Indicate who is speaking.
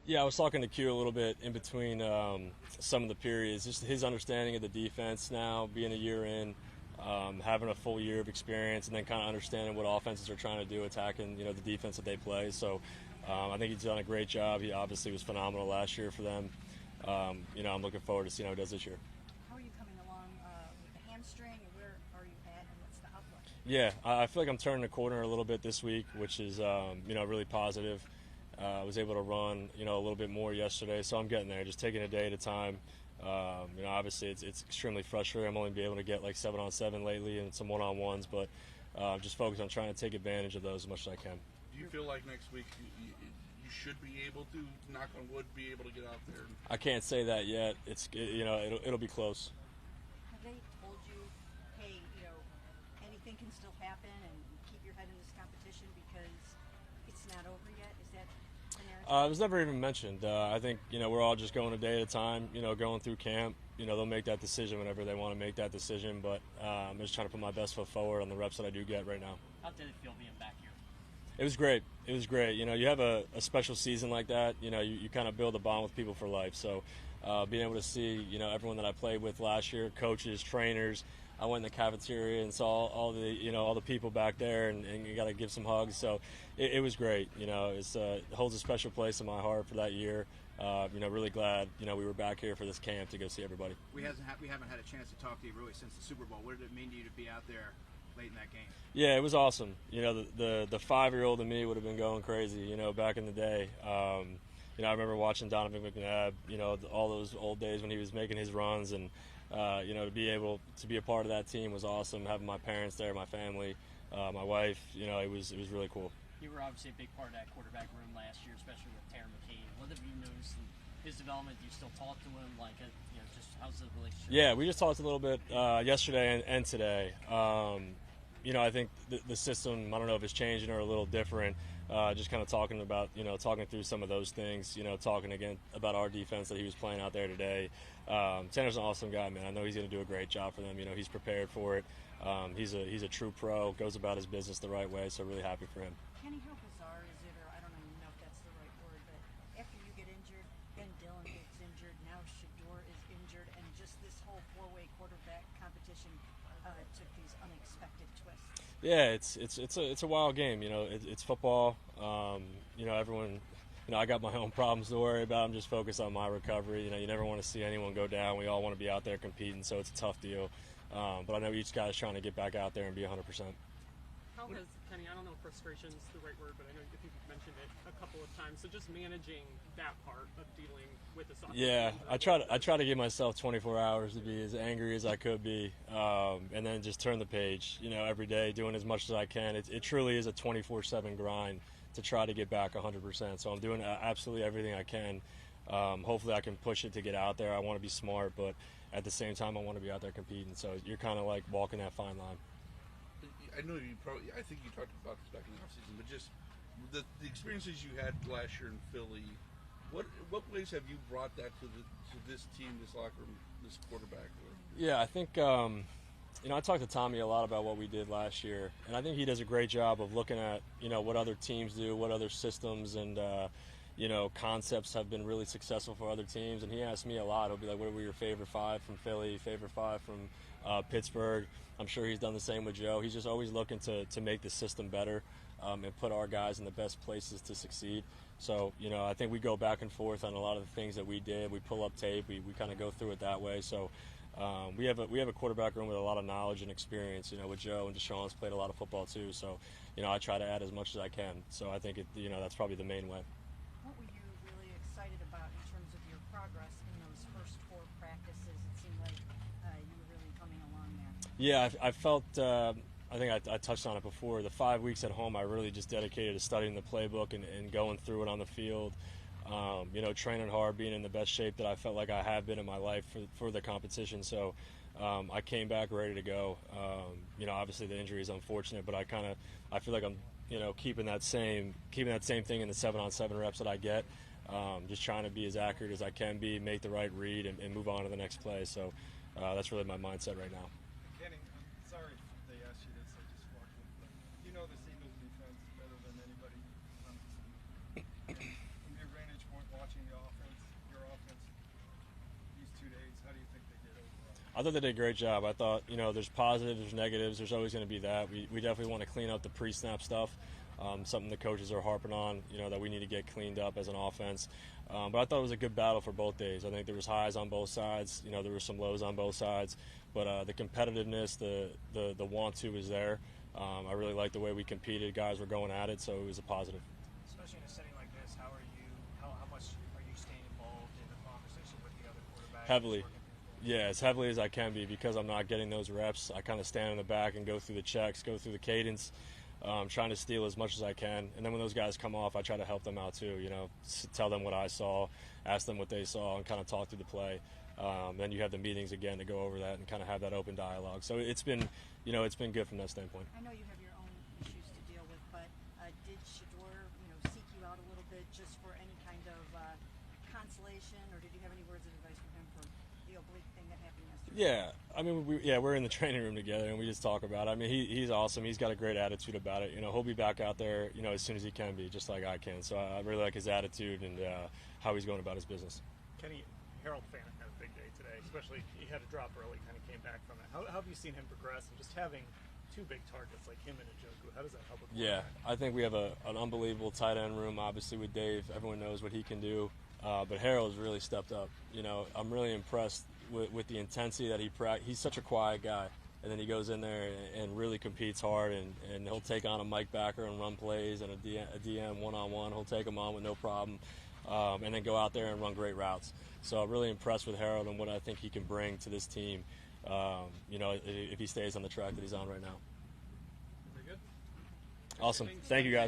Speaker 1: Yeah, I was talking to Q a little bit in between some of the periods. Just his understanding of the defense now, being a year in, having a full year of experience, and then kind of understanding what offenses are trying to do, attacking the defense that they play. So I think he's done a great job. He obviously was phenomenal last year for them. I'm looking forward to seeing how he does this year.
Speaker 2: How are you coming along with the hamstring, and where are you at, and what's the outlook?
Speaker 1: Yeah, I feel like I'm turning the corner a little bit this week, which is really positive. I was able to run a little bit more yesterday, so I'm getting there. Just taking a day at a time. Obviously it's extremely frustrating. I'm only be able to get like 7-on-7 lately and some one-on-ones, but just focus on trying to take advantage of those as much as I can.
Speaker 3: Do you feel like next week you should be able to, knock on wood, be able to get out there?
Speaker 1: I can't say that yet. It'll be close.
Speaker 2: Have they told you, hey, anything can still happen, and keep your head in this competition because it's not over yet? Is that the narrative?
Speaker 1: It was never even mentioned. I think we're all just going a day at a time. Going through camp. They'll make that decision whenever they want to make that decision. But I'm just trying to put my best foot forward on the reps that I do get right now.
Speaker 4: How did it feel being back here?
Speaker 1: It was great. It was great. You have a special season like that. You kind of build a bond with people for life. So being able to see everyone that I played with last year, coaches, trainers. I went in the cafeteria and saw all the people back there, and you got to give some hugs. So it was great. It holds a special place in my heart for that year. Really glad we were back here for this camp to go see everybody.
Speaker 5: We haven't had a chance to talk to you really since the Super Bowl. What did it mean to you to be out there late in that game?
Speaker 1: Yeah, it was awesome. The 5-year-old in me would have been going crazy. Back in the day. I remember watching Donovan McNabb. All those old days when he was making his runs, and to be able to be a part of that team was awesome. Having my parents there, my family, my wife. It was really cool.
Speaker 4: You were obviously a big part of that quarterback room last year, especially with Terry McCain. What have you noticed in his development? Do you still talk to him? Just how's the relationship?
Speaker 1: Yeah, we just talked a little bit yesterday and today. I think the system, I don't know if it's changing or a little different. Just kind of talking about, talking through some of those things, talking again about our defense that he was playing out there today. Tanner's an awesome guy, man. I know he's going to do a great job for them. He's prepared for it. He's a true pro, goes about his business the right way, so really happy for him.
Speaker 2: Kenny, how bizarre is it, or I don't even know if that's the right word, but after you get injured, then Dylan gets injured, now Shador is injured, and just this whole four-way quarterback competition took these unexpected twists.
Speaker 1: Yeah, it's a wild game. It's football. Everyone. I got my own problems to worry about. I'm just focused on my recovery. You never want to see anyone go down. We all want to be out there competing, so it's a tough deal. But I know each guy's trying to get back out there and be 100%.
Speaker 6: How has, Kenny, I don't know if frustration is the right word, but I know I think you've mentioned it a couple of times. So just managing that part of dealing with the soccer.
Speaker 1: Yeah, I try to give myself 24 hours to be as angry as I could be, and then just turn the page. Every day, doing as much as I can. It truly is a 24/7 grind to try to get back 100%. So I'm doing absolutely everything I can. Hopefully, I can push it to get out there. I want to be smart, but at the same time, I want to be out there competing. So you're kind of like walking that fine line.
Speaker 3: I know I think you talked about this back in the offseason, but just the experiences you had last year in Philly, what ways have you brought that to this team, this locker room, this quarterback?
Speaker 1: Yeah, I think I talked to Tommy a lot about what we did last year, and I think he does a great job of looking at what other teams do, what other systems and concepts have been really successful for other teams. And he asked me a lot. He'll be like, "What were your favorite 5 from Philly? Favorite 5 from Pittsburgh?" I'm sure he's done the same with Joe. He's just always looking to make the system better and put our guys in the best places to succeed. So, I think we go back and forth on a lot of the things that we did. We pull up tape. We kind of go through it that way. So we have a quarterback room with a lot of knowledge and experience. With Joe and Deshaun's played a lot of football too. So, I try to add as much as I can. So I think that's probably the main way.
Speaker 2: What were you really excited about in terms of your progress in those first 4 practices? It seemed like you were really coming along there.
Speaker 1: Yeah, I felt, I think I touched on it before, the 5 weeks at home I really just dedicated to studying the playbook and going through it on the field, training hard, being in the best shape that I felt like I have been in my life for the competition. So I came back ready to go. Obviously the injury is unfortunate, but I feel like I'm keeping that same thing in the 7-on-7 reps that I get. Just trying to be as accurate as I can be, make the right read, and move on to the next play. So that's really my mindset right now.
Speaker 7: Kenny, I'm sorry if they asked you this, I just walked in, but you know this Eagles defense better than anybody on this team. From your vantage point watching
Speaker 1: I thought they did a great job. I thought, there's positives, there's negatives. There's always going to be that. We definitely want to clean up the pre-snap stuff. Something the coaches are harping on, that we need to get cleaned up as an offense. But I thought it was a good battle for both days. I think there was highs on both sides. There were some lows on both sides. But the competitiveness, the want to was there. I really liked the way we competed. Guys were going at it, so it was a positive.
Speaker 8: Especially in a setting like this, how much are you staying involved in the conversation with the other quarterback?
Speaker 1: Heavily. Yeah, as heavily as I can be, because I'm not getting those reps. I kind of stand in the back and go through the checks, go through the cadence, trying to steal as much as I can. And then when those guys come off, I try to help them out too, tell them what I saw, ask them what they saw, and kind of talk through the play. Then you have the meetings again to go over that and kind of have that open dialogue. So it's been good from that standpoint.
Speaker 2: I know you have your own issues to deal with, but did Shador, seek you out a little bit just for any kind of consolation, or did you have any words of advice for him for the oblique thing that happened yesterday?
Speaker 1: Yeah, I mean, we're in the training room together and we just talk about it. I mean, he's awesome. He's got a great attitude about it. He'll be back out there, as soon as he can be, just like I can. So I really like his attitude and how he's going about his business.
Speaker 8: Kenny, Harold Fant had a big day today, especially he had a drop early, kind of came back from it. How have you seen him progress, and just having two big targets like him and Njoku, how does that help with
Speaker 1: Yeah, I think we have an unbelievable tight end room, obviously, with Dave. Everyone knows what he can do. But Harold's really stepped up. I'm really impressed with the intensity that he's such a quiet guy. And then he goes in there and really competes hard, and he'll take on a Mike Backer and run plays, and a DM one-on-one. He'll take him on with no problem, and then go out there and run great routes. So I'm really impressed with Harold and what I think he can bring to this team, if he stays on the track that he's on right now.
Speaker 7: Very good.
Speaker 1: Awesome. Thank you, guys.